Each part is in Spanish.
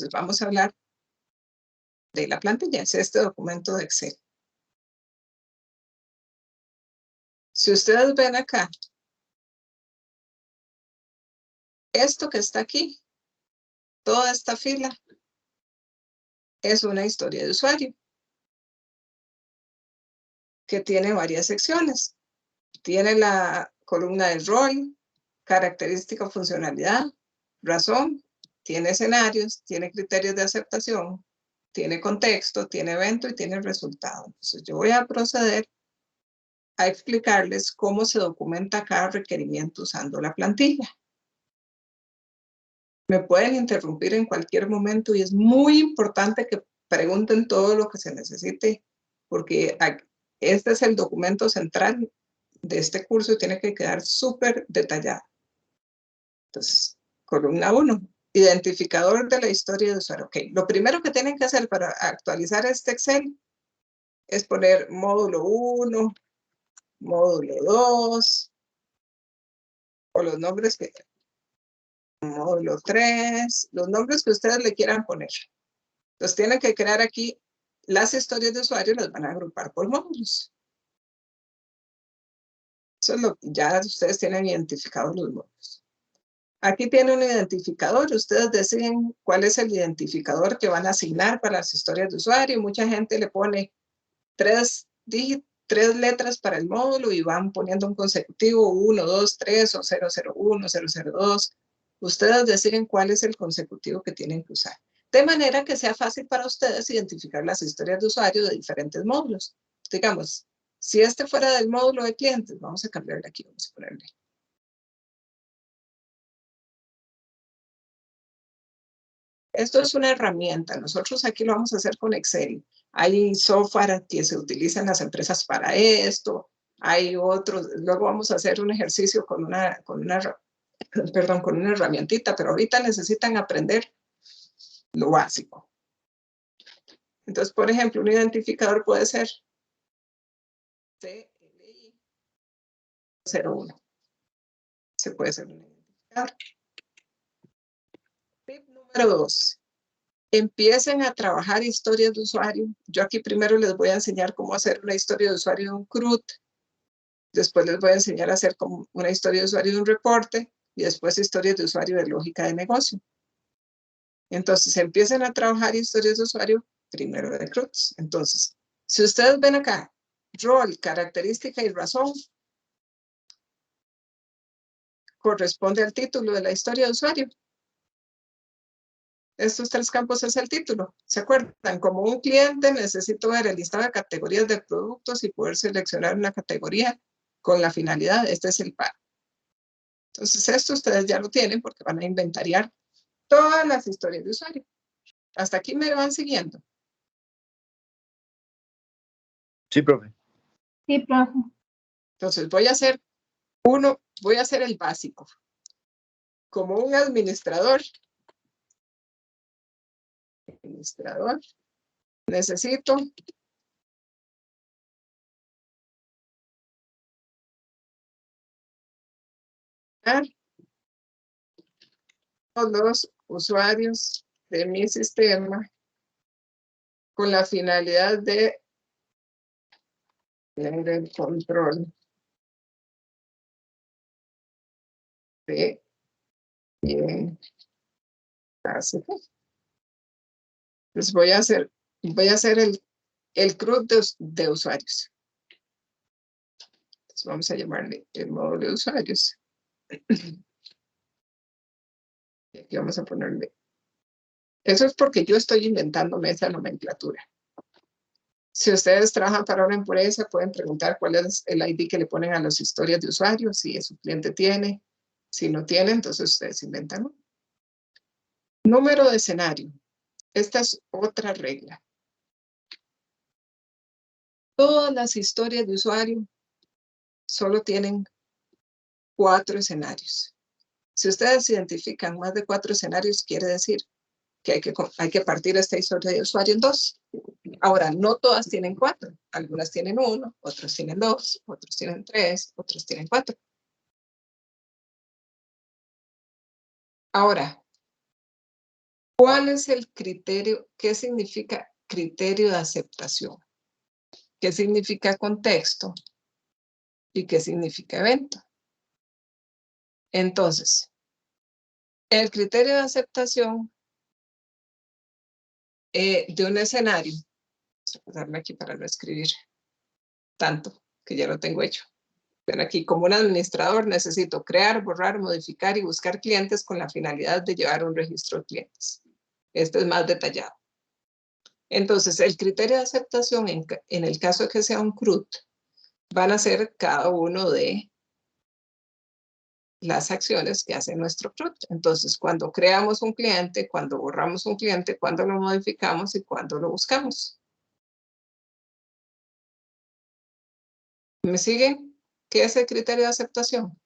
Entonces, vamos a hablar de la plantilla, es este documento de Excel. Si ustedes ven acá, esto que está aquí, toda esta fila, es una historia de usuario que tiene varias secciones. Tiene la columna de rol, característica, funcionalidad, razón, tiene escenarios, tiene criterios de aceptación, tiene contexto, tiene evento y tiene resultado. Entonces yo voy a proceder a explicarles cómo se documenta cada requerimiento usando la plantilla. Me pueden interrumpir en cualquier momento y es muy importante que pregunten todo lo que se necesite, porque este es el documento central de este curso y tiene que quedar súper detallado. Entonces, columna 1, identificador de la historia de usuario. Ok, lo primero que tienen que hacer para actualizar este Excel es poner módulo 1, módulo 2, o los nombres que... módulo 3, los nombres que ustedes le quieran poner. Entonces tienen que crear aquí las historias de usuario, las van a agrupar por módulos. Eso es lo que ya ustedes tienen identificados los módulos. Aquí tiene un identificador, ustedes deciden cuál es el identificador que van a asignar para las historias de usuario. Mucha gente le pone tres letras para el módulo y van poniendo un consecutivo, 1, 2, 3 o 001, 002. Ustedes deciden cuál es el consecutivo que tienen que usar. De manera que sea fácil para ustedes identificar las historias de usuario de diferentes módulos. Digamos, si este fuera del módulo de clientes, vamos a cambiarle aquí, vamos a ponerle. Esto es una herramienta. Nosotros aquí lo vamos a hacer con Excel. Hay software que se utiliza en las empresas para esto. Hay otros. Luego vamos a hacer un ejercicio con una herramientita, pero ahorita necesitan aprender lo básico. Entonces, por ejemplo, un identificador puede ser CLI 01. Se puede ser un identificador. Tip número 2. Empiecen a trabajar historias de usuario. Yo aquí primero les voy a enseñar cómo hacer una historia de usuario de un CRUD. Después les voy a enseñar a hacer como una historia de usuario de un reporte y después historias de usuario de lógica de negocio. Entonces, empiecen a trabajar historias de usuario primero de CRUDs. Entonces, si ustedes ven acá, rol, característica y razón, corresponde al título de la historia de usuario. Estos tres campos es el título. ¿Se acuerdan? Como un cliente necesito ver el listado de categorías de productos y poder seleccionar una categoría con la finalidad. Este es el par. Entonces, esto ustedes ya lo tienen porque van a inventariar todas las historias de usuario. Hasta aquí me van siguiendo. Sí, profe. Sí, profe. Entonces, voy a hacer el básico. Como un administrador, necesito todos los usuarios de mi sistema con la finalidad de tener el control de quién hace. Pues voy a hacer el CRUD de usuarios. Entonces vamos a llamarle el módulo de usuarios. Y aquí vamos a ponerle. Eso es porque yo estoy inventándome esa nomenclatura. Si ustedes trabajan para una empresa, pueden preguntar cuál es el ID que le ponen a las historias de usuarios, si su cliente tiene. Si no tiene, entonces ustedes inventan. Número de escenario. Esta es otra regla. Todas las historias de usuario solo tienen 4 escenarios. Si ustedes identifican más de 4 escenarios, quiere decir que hay que partir esta historia de usuario en 2. Ahora, no todas tienen 4. Algunas tienen 1, otros tienen 2, otros tienen 3, otros tienen 4. Ahora, ¿Cuál es el criterio? ¿Qué significa criterio de aceptación? ¿Qué significa contexto? ¿Y qué significa evento? Entonces, el criterio de aceptación de un escenario, voy a darme aquí para no escribir tanto, que ya lo tengo hecho. Pero aquí, como un administrador, necesito crear, borrar, modificar y buscar clientes con la finalidad de llevar un registro de clientes. Este es más detallado. Entonces, el criterio de aceptación, en el caso de que sea un CRUD, van a ser cada uno de las acciones que hace nuestro CRUD. Entonces, cuando creamos un cliente, cuando borramos un cliente, cuando lo modificamos y cuando lo buscamos. ¿Me siguen? ¿Qué es el criterio de aceptación?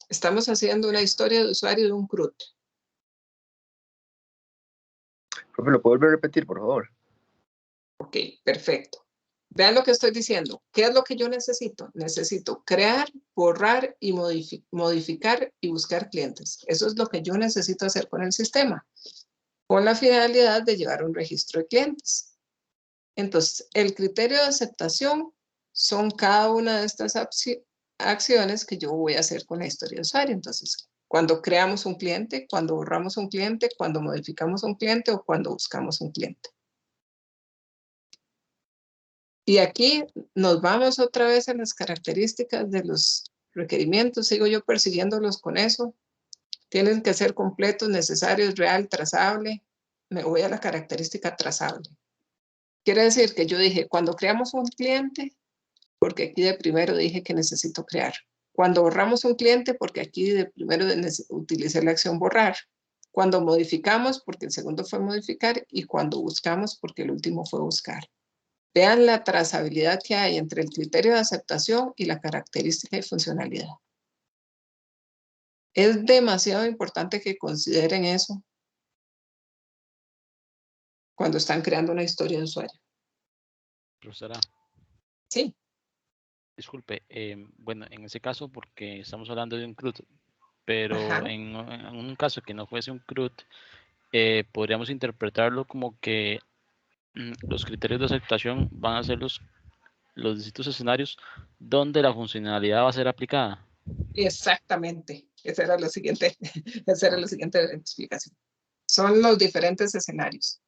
Estamos haciendo una historia de usuario de un CRUD. Profe, ¿lo puedo volver a repetir, por favor? Ok, perfecto. Vean lo que estoy diciendo. ¿Qué es lo que yo necesito? Necesito crear, borrar y modificar y buscar clientes. Eso es lo que yo necesito hacer con el sistema, con la finalidad de llevar un registro de clientes. Entonces, el criterio de aceptación son cada una de estas acciones que yo voy a hacer con la historia de usuario. Entonces, cuando creamos un cliente, cuando borramos un cliente, cuando modificamos un cliente o cuando buscamos un cliente. Y aquí nos vamos otra vez a las características de los requerimientos. Sigo yo persiguiéndolos con eso. Tienen que ser completos, necesarios, real, trazable. Me voy a la característica trazable. Quiere decir que yo dije, cuando creamos un cliente, porque aquí de primero dije que necesito crear. Cuando borramos un cliente, porque aquí de primero utilicé la acción borrar. Cuando modificamos, porque el segundo fue modificar. Y cuando buscamos, porque el último fue buscar. Vean la trazabilidad que hay entre el criterio de aceptación y la característica y funcionalidad. Es demasiado importante que consideren eso cuando están creando una historia de usuario. Profesora. Sí. Disculpe, bueno, en ese caso, porque estamos hablando de un CRUD, pero en un caso que no fuese un CRUD, podríamos interpretarlo como que los criterios de aceptación van a ser los distintos escenarios donde la funcionalidad va a ser aplicada. Exactamente. Esa era la siguiente explicación. Son los diferentes escenarios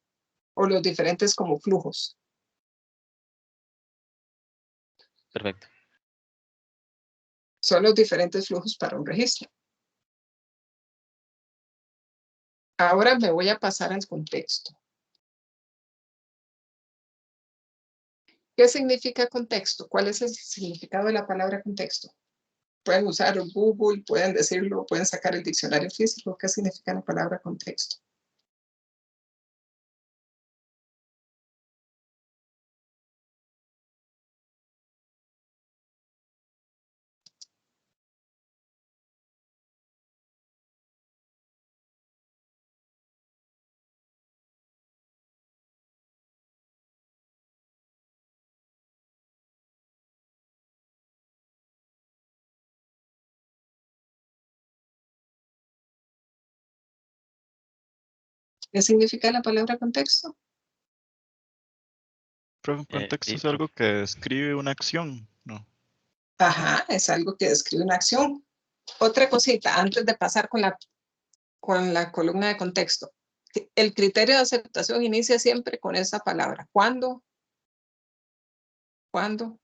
o los diferentes como flujos. Perfecto. Son los diferentes flujos para un registro. Ahora me voy a pasar al contexto. ¿Qué significa contexto? ¿Cuál es el significado de la palabra contexto? Pueden usar Google, pueden decirlo, pueden sacar el diccionario físico. ¿Qué significa la palabra contexto? ¿Qué significa la palabra contexto? Profe, un contexto es algo que describe una acción, ¿no? Ajá, es algo que describe una acción. Otra cosita, antes de pasar con la columna de contexto. El criterio de aceptación inicia siempre con esa palabra. ¿Cuándo? ¿Cuándo?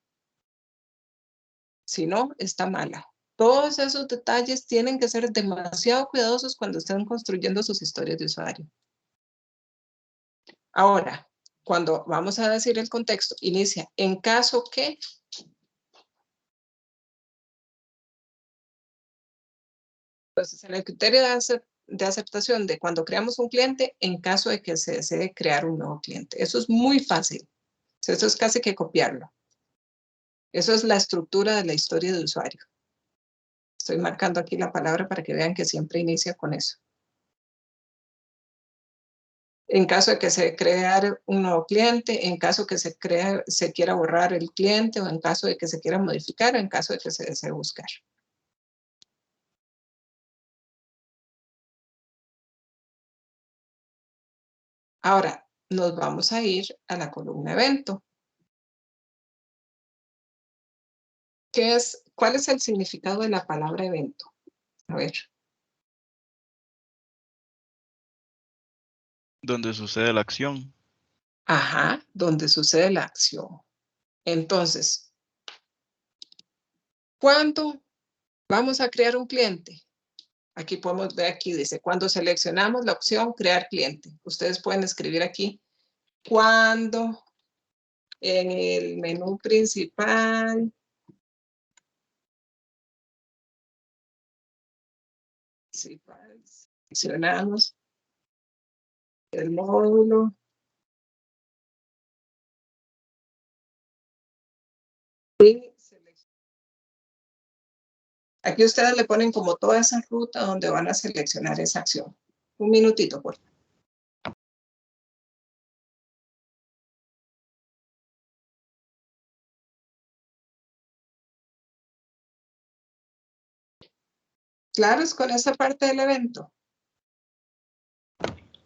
Si no, está mala. Todos esos detalles tienen que ser demasiado cuidadosos cuando estén construyendo sus historias de usuario. Ahora, cuando vamos a decir el contexto, inicia en caso que. Entonces, en el criterio de aceptación de cuando creamos un cliente, en caso de que se desee crear un nuevo cliente. Eso es muy fácil. Eso es casi que copiarlo. Eso es la estructura de la historia de usuario. Estoy marcando aquí la palabra para que vean que siempre inicia con eso. En caso de que se cree un nuevo cliente, en caso de que se quiera borrar el cliente, o en caso de que se quiera modificar, o en caso de que se desee buscar. Ahora, nos vamos a ir a la columna evento. ¿Cuál es el significado de la palabra evento? A ver. Donde sucede la acción. Ajá, donde sucede la acción. Entonces, ¿cuándo vamos a crear un cliente? Aquí podemos ver, aquí dice, cuando seleccionamos la opción crear cliente. Ustedes pueden escribir aquí, cuando en el menú principal seleccionamos el módulo y aquí ustedes le ponen como toda esa ruta donde van a seleccionar esa acción. Un minutito, por favor. ¿Claros con esa parte del evento?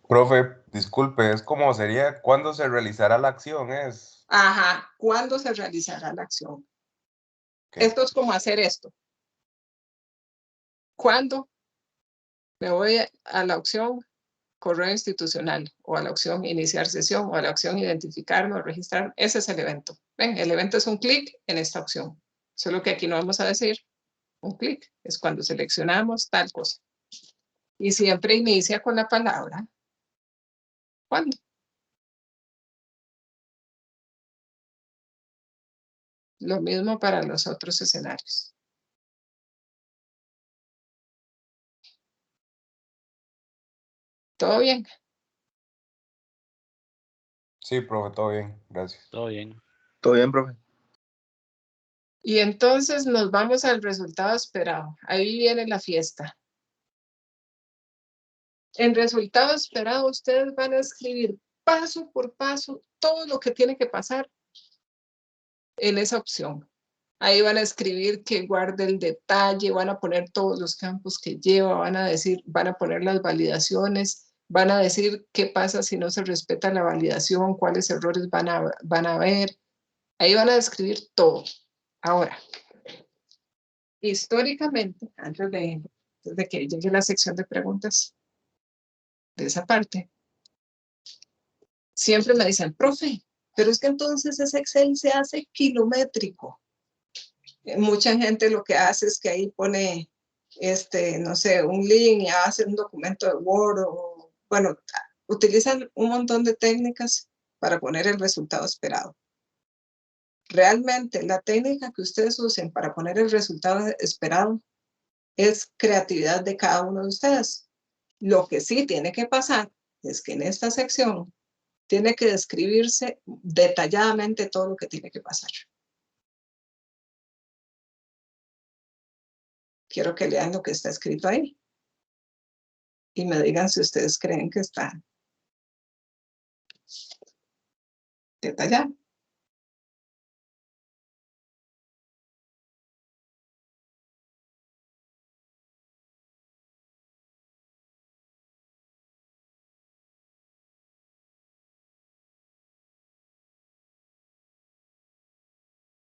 Profe, disculpe, es como sería cuándo se realizará la acción, es. Ajá, ¿cuándo se realizará la acción? Okay. Esto es como hacer esto. ¿Cuándo me voy a la opción correo institucional o a la opción iniciar sesión o a la opción identificarme o registrar? Ese es el evento. ¿Ven? El evento es un clic en esta opción. Solo que aquí no vamos a decir un clic. Es cuando seleccionamos tal cosa. Y siempre inicia con la palabra ¿cuándo? Lo mismo para los otros escenarios. ¿Todo bien? Sí, profe, todo bien, gracias. Todo bien. Todo bien, profe. Y entonces nos vamos al resultado esperado. Ahí viene la fiesta. En resultado esperado, ustedes van a escribir paso por paso todo lo que tiene que pasar en esa opción. Ahí van a escribir que guarde el detalle, van a poner todos los campos que lleva, van a poner las validaciones, van a decir qué pasa si no se respeta la validación, cuáles errores van a haber. Ahí van a describir todo. Ahora, históricamente, antes de que llegue la sección de preguntas de esa parte, siempre me dicen, profe, pero es que entonces ese Excel se hace kilométrico. Mucha gente lo que hace es que ahí pone, no sé, un link y hace un documento de Word o, bueno, utilizan un montón de técnicas para poner el resultado esperado. Realmente la técnica que ustedes usen para poner el resultado esperado es creatividad de cada uno de ustedes. Lo que sí tiene que pasar es que en esta sección tiene que describirse detalladamente todo lo que tiene que pasar. Quiero que lean lo que está escrito ahí y me digan si ustedes creen que está detallado.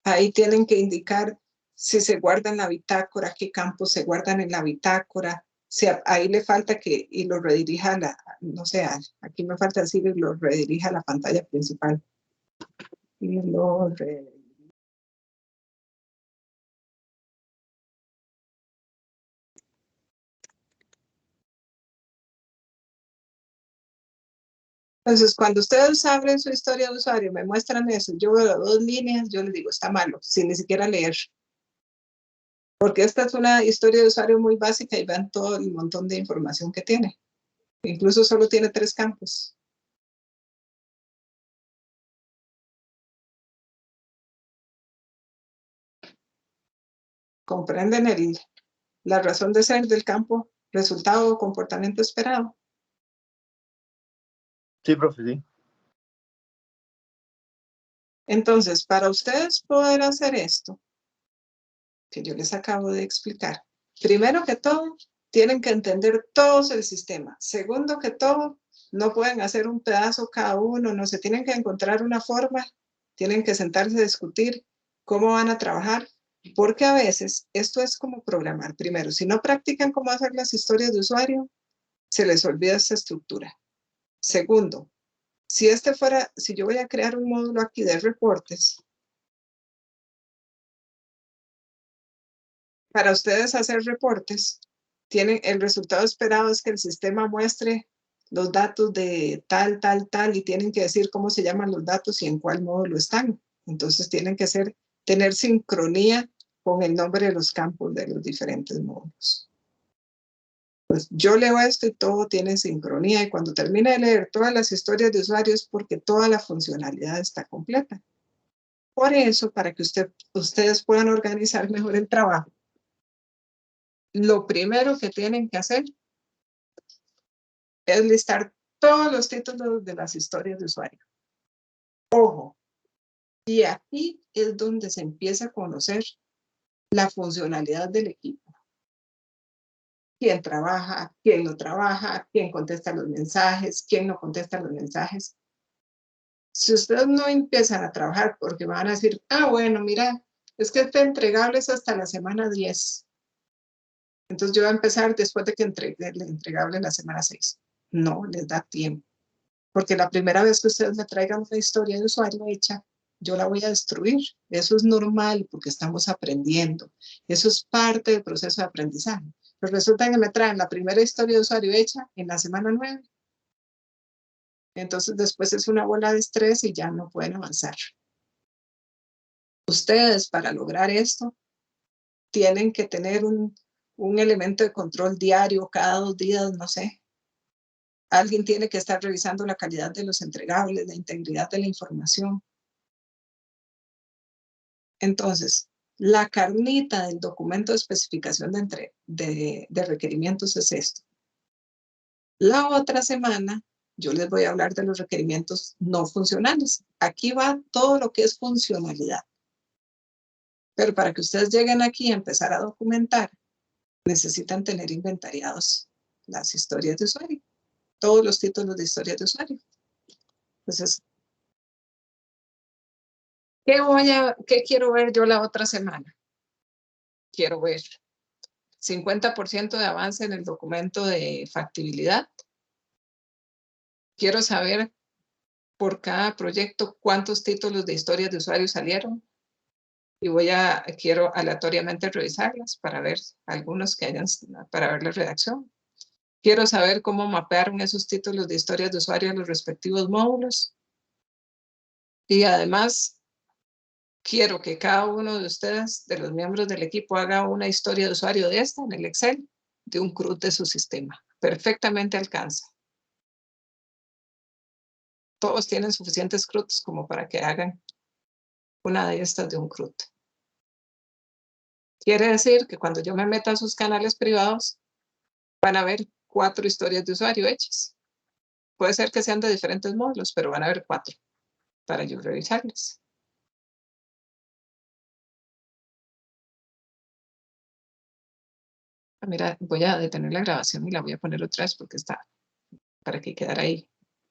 Ahí tienen que indicar si se guarda en la bitácora, qué campos se guardan en la bitácora. Si ahí le falta que y lo redirija a la, no sé, aquí me falta decir y lo redirija a la pantalla principal. Y lo Entonces, cuando ustedes abren su historia de usuario, me muestran eso, yo veo 2 líneas, yo les digo, está malo, sin ni siquiera leer. Porque esta es una historia de usuario muy básica y vean todo el montón de información que tiene. Incluso solo tiene 3 campos. ¿Comprenden la razón de ser del campo resultado o comportamiento esperado? Sí, profe, sí. Entonces, para ustedes poder hacer esto, que yo les acabo de explicar, primero que todo, tienen que entender todos el sistema. Segundo que todo, no pueden hacer un pedazo cada uno, no se tienen que encontrar una forma, tienen que sentarse a discutir cómo van a trabajar, porque a veces esto es como programar. Primero, si no practican cómo hacer las historias de usuario, se les olvida esta estructura. Segundo, si yo voy a crear un módulo aquí de reportes, para ustedes hacer reportes, el resultado esperado es que el sistema muestre los datos de tal, y tienen que decir cómo se llaman los datos y en cuál módulo están. Entonces tienen que tener sincronía con el nombre de los campos de los diferentes módulos. Pues yo leo esto y todo tiene sincronía, y cuando termine de leer todas las historias de usuarios, porque toda la funcionalidad está completa. Por eso, para que ustedes puedan organizar mejor el trabajo, lo primero que tienen que hacer es listar todos los títulos de las historias de usuario. Ojo, y aquí es donde se empieza a conocer la funcionalidad del equipo. Quién trabaja, quién no trabaja, quién contesta los mensajes, quién no contesta los mensajes. Si ustedes no empiezan a trabajar porque van a decir, bueno, mira, es que este entregable es hasta la semana 10. Entonces yo voy a empezar después de que entregue el entregable en la semana 6. No les da tiempo. Porque la primera vez que ustedes me traigan una historia de usuario hecha, yo la voy a destruir. Eso es normal porque estamos aprendiendo. Eso es parte del proceso de aprendizaje. Pero resulta que me traen la primera historia de usuario hecha en la semana 9. Entonces después es una bola de estrés y ya no pueden avanzar. Ustedes, para lograr esto, tienen que tener un elemento de control diario, cada 2 días, no sé. Alguien tiene que estar revisando la calidad de los entregables, la integridad de la información. Entonces, la carnita del documento de especificación de requerimientos es esto. La otra semana, yo les voy a hablar de los requerimientos no funcionales. Aquí va todo lo que es funcionalidad. Pero para que ustedes lleguen aquí a empezar a documentar, necesitan tener inventariados las historias de usuario, todos los títulos de historias de usuario. Entonces, ¿qué quiero ver yo la otra semana? Quiero ver 50% de avance en el documento de factibilidad. Quiero saber por cada proyecto cuántos títulos de historias de usuario salieron. Y quiero aleatoriamente revisarlas para ver algunos para ver la redacción. Quiero saber cómo mapearon esos títulos de historias de usuario a los respectivos módulos. Y además, quiero que cada uno de ustedes, de los miembros del equipo, haga una historia de usuario de esta en el Excel, de un CRUD de su sistema. Perfectamente alcanza. Todos tienen suficientes CRUDs como para que hagan una de estas de un CRUD. Quiere decir que cuando yo me meta a sus canales privados, van a ver 4 historias de usuario hechas. Puede ser que sean de diferentes módulos, pero van a haber 4 para yo revisarlas. Mira, voy a detener la grabación y la voy a poner otra vez porque está para que quedara ahí